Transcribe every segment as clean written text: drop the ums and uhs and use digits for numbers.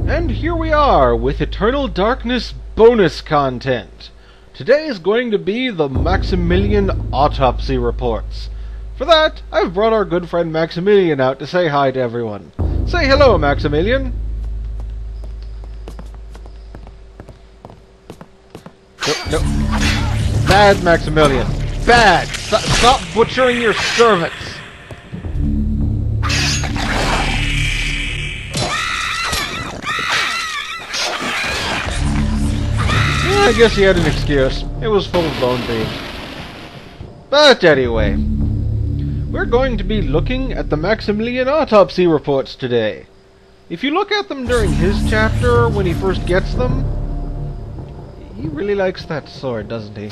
And here we are with Eternal Darkness bonus content. Today is going to be the Maximillian autopsy reports. For that, I've brought our good friend Maximillian out to say hi to everyone. Say hello, Maximillian. No. Bad, Maximillian. Bad. Stop butchering your servants. I guess he had an excuse. It was full of bone beams. But anyway, we're going to be looking at the Maximillian autopsy reports today. If you look at them during his chapter, when he first gets them, he really likes that sword, doesn't he?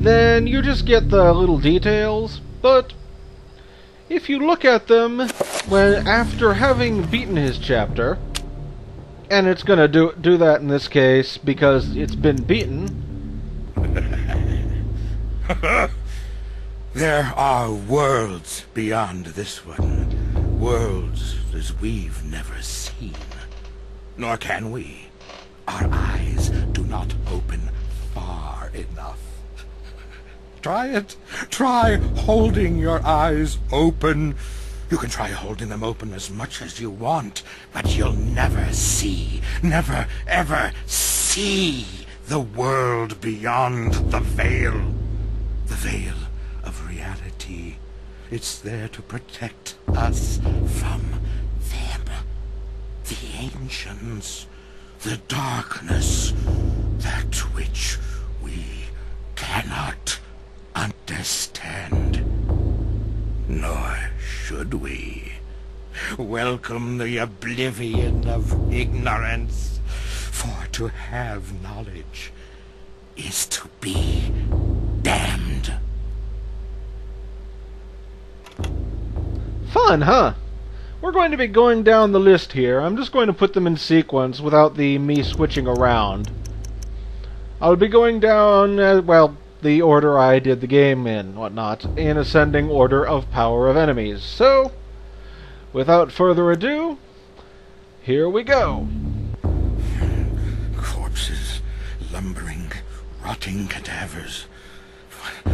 Then you just get the little details, but if you look at them when after having beaten his chapter, and it's gonna do that in this case because it's been beaten. There are worlds beyond this one. Worlds as we've never seen. Nor can we. Our eyes do not open far enough. Try it. Try holding your eyes open. You can try holding them open as much as you want, but you'll never see, never ever see the world beyond the veil. The veil of reality. It's there to protect us from them. The ancients. The darkness. That which we cannot understand. Nor should we. Welcome the oblivion of ignorance. For to have knowledge is to be damned. Fun, huh? We're going to be going down the list here. I'm just going to put them in sequence without me switching around. I'll be going down, the order I did the game in, whatnot, in ascending order of power of enemies. So, without further ado, here we go. Corpses, lumbering, rotting cadavers.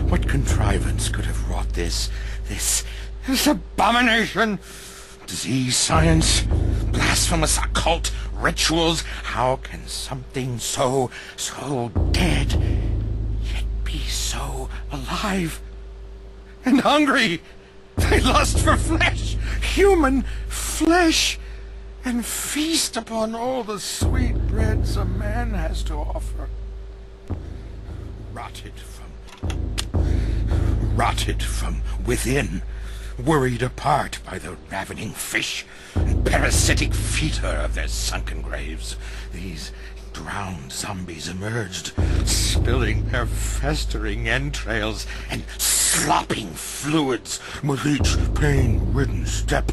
What contrivance could have wrought this abomination? Disease, science, blasphemous occult rituals. How can something so dead be so alive and hungry? They lust for flesh, human flesh, and feast upon all the sweet breads a man has to offer. Rotted from within, worried apart by the ravening fish and parasitic fetor of their sunken graves. These drowned zombies emerged, spilling their festering entrails and slopping fluids with each pain-ridden step,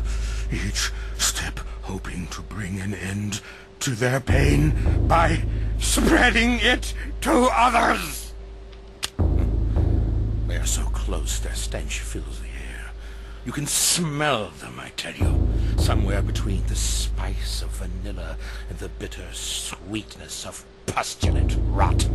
each step hoping to bring an end to their pain by spreading it to others. They are so close their stench fills the air. You can smell them, I tell you, somewhere between the spice of vanilla and the bitter sweetness of pustulent rot.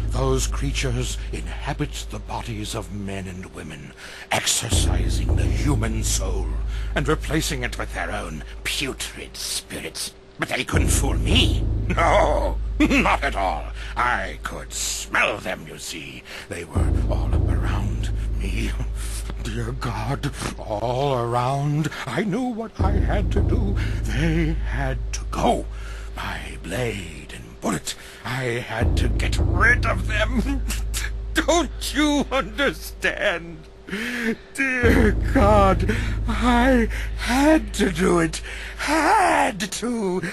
Those creatures inhabit the bodies of men and women, exercising the human soul and replacing it with their own putrid spirits. But they couldn't fool me. No, not at all. I could smell them, you see. They were all around me. Dear God, all around. I knew what I had to do. They had to go. My blade and bullet. I had to get rid of them. Don't you understand? Dear God, I had to do it. Had to.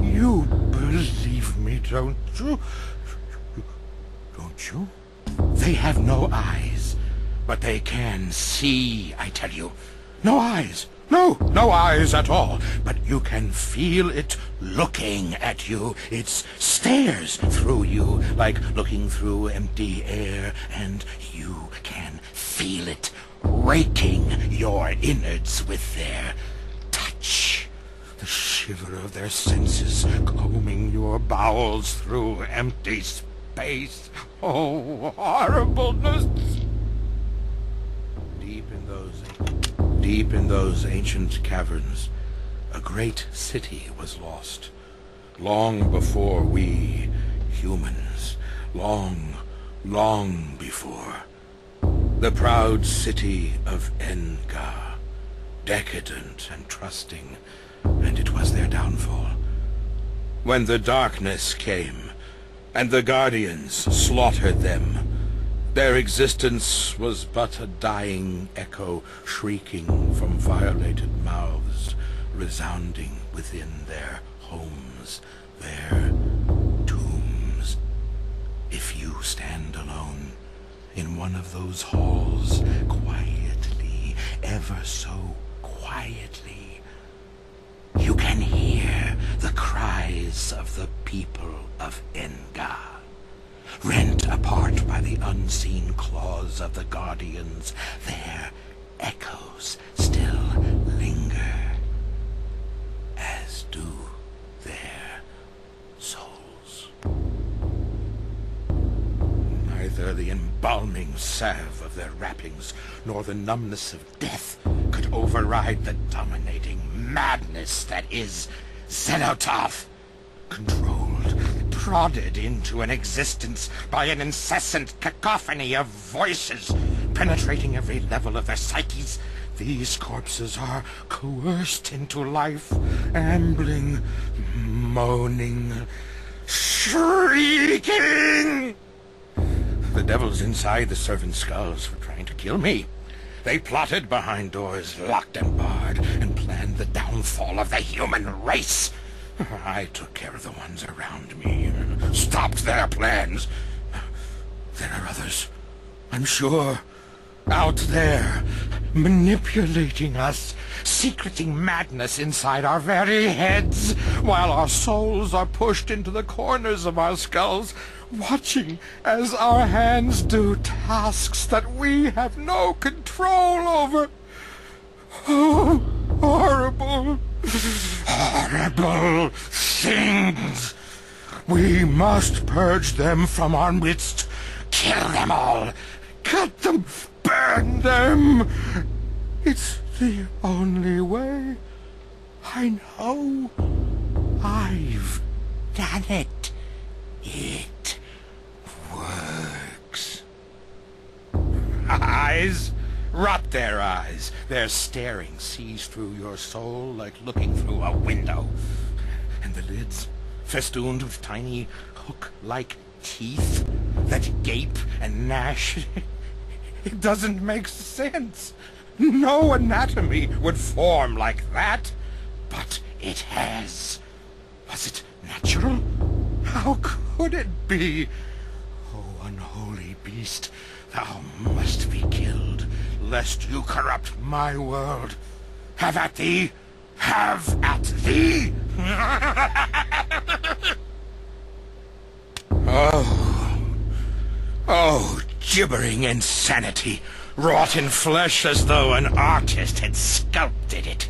You believe me, don't you? Don't you? They have no eyes, but they can see, I tell you. No eyes. No eyes at all. But you can feel it looking at you. It stares through you like looking through empty air, and you can feel it raking your innards with their touch. the shiver of their senses combing your bowels through empty space. Oh, horribleness! Deep in those ancient caverns, a great city was lost. Long before we humans, long before. The proud city of Xel'lotath, decadent and trusting, and it was their downfall. When the darkness came, and the guardians slaughtered them, their existence was but a dying echo shrieking from violated mouths, resounding within their homes, their tombs. If you stand alone in one of those halls, quietly, ever so quietly, you can hear the cries of the people of Xel'lotath, rent apart by the unseen claws of the guardians. Their echoes still linger, as do their souls. Neither the embalming salve of their wrappings nor the numbness of death could override the dominating madness that is Xel'lotath, controlled, prodded into an existence by an incessant cacophony of voices, penetrating every level of their psyches. These corpses are coerced into life, ambling, moaning, shrieking. The devils inside the servants' skulls were trying to kill me. They plotted behind doors locked and barred, and planned the downfall of the human race. I took care of the ones around me, and stopped their plans. There are others, I'm sure, out there, manipulating us, secreting madness inside our very heads, while our souls are pushed into the corners of our skulls, watching as our hands do tasks that we have no control over. Oh, horrible, horrible things! We must purge them from our midst, kill them all, cut them, burn them. It's the only way. I know. I've done it. It works. Eyes? Rot their eyes. Their staring sees through your soul like looking through a window. And the lids, festooned with tiny hook-like teeth that gape and gnash. It doesn't make sense. No anatomy would form like that. But it has. Was it natural? How could it be? Oh, unholy beast, thou must be killed, lest you corrupt my world. Have at thee! Have at thee! Oh, gibbering insanity, wrought in flesh as though an artist had sculpted it.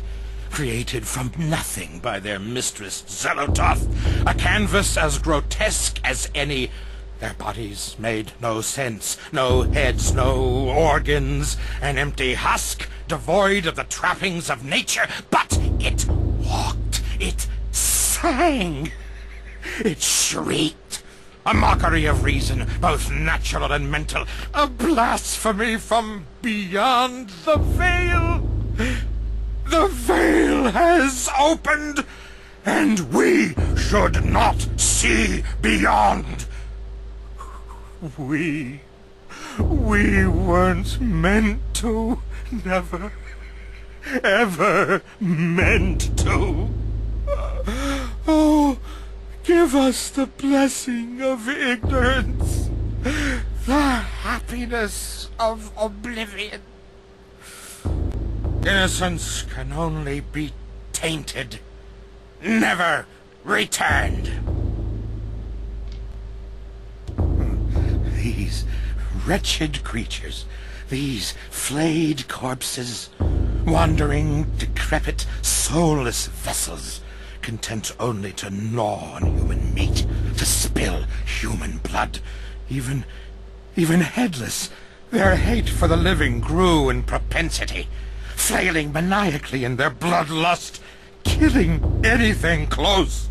Created from nothing by their mistress Xel'lotath, a canvas as grotesque as any. Their bodies made no sense, no heads, no organs, an empty husk, devoid of the trappings of nature, but it walked, it sang, it shrieked, a mockery of reason, both natural and mental, a blasphemy from beyond the veil. The veil has opened, and we should not see beyond. We weren't meant to, never, ever meant to. Oh, give us the blessing of ignorance, the happiness of oblivion. Innocence can only be tainted, never returned. These wretched creatures, these flayed corpses, wandering, decrepit, soulless vessels, content only to gnaw on human meat, to spill human blood. Even headless, their hate for the living grew in propensity, flailing maniacally in their bloodlust, killing anything close.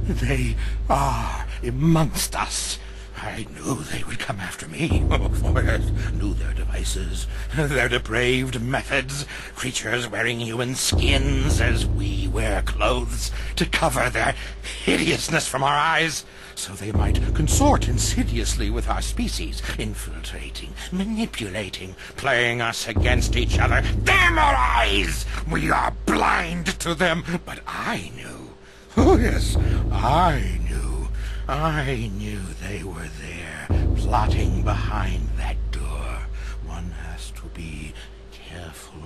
They are amongst us. I knew they would come after me, for I knew their devices, their depraved methods, creatures wearing human skins as we wear clothes to cover their hideousness from our eyes, so they might consort insidiously with our species, infiltrating, manipulating, playing us against each other. Damn our eyes! We are blind to them, but I knew. Oh yes, I knew they were there, plotting behind that door. One has to be careful.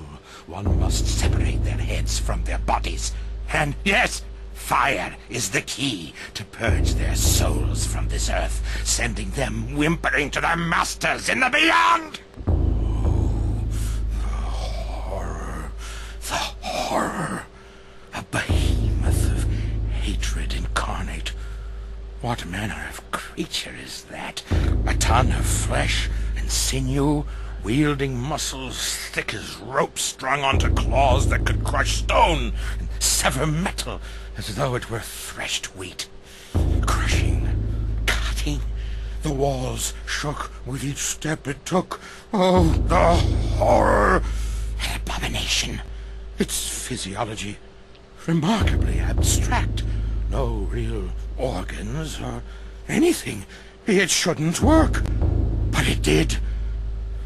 One must separate their heads from their bodies. And yes, fire is the key to purge their souls from this earth, sending them whimpering to their masters in the beyond. Oh, the horror. A behemoth of hatred incarnate. What manner of creature is that? A ton of flesh and sinew, wielding muscles thick as ropes strung onto claws that could crush stone and sever metal as though it were threshed wheat. Crushing, cutting, the walls shook with each step it took. Oh, the horror! An abomination. Its physiology remarkably abstract. No real organs or anything. It shouldn't work. But it did.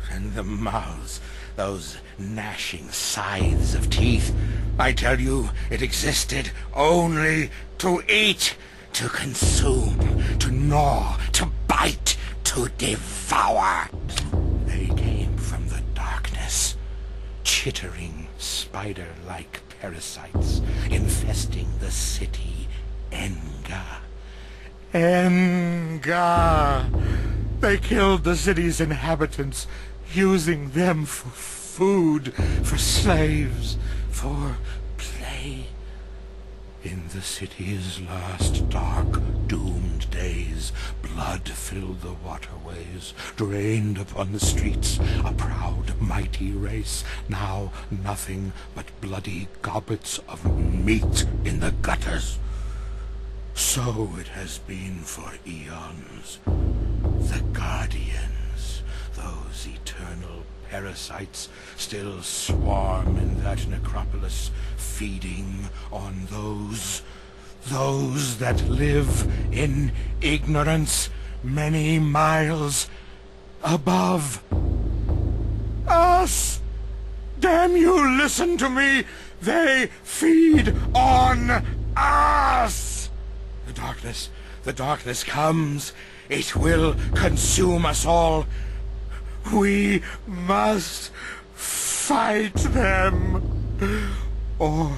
And the mouths, those gnashing scythes of teeth. I tell you, it existed only to eat, to consume, to gnaw, to bite, to devour. They came from the darkness, chittering spider-like parasites infesting the city Xel'lotath. They killed the city's inhabitants, using them for food, for slaves, for play. In the city's last dark, doomed days, blood filled the waterways, drained upon the streets, a proud, mighty race, now nothing but bloody goblets of meat in the gutters. So it has been for eons. The Guardians, those eternal parasites, still swarm in that necropolis, feeding on those that live in ignorance many miles above us. Damn you, listen to me! They feed on us! The darkness comes. It will consume us all. We must fight them, or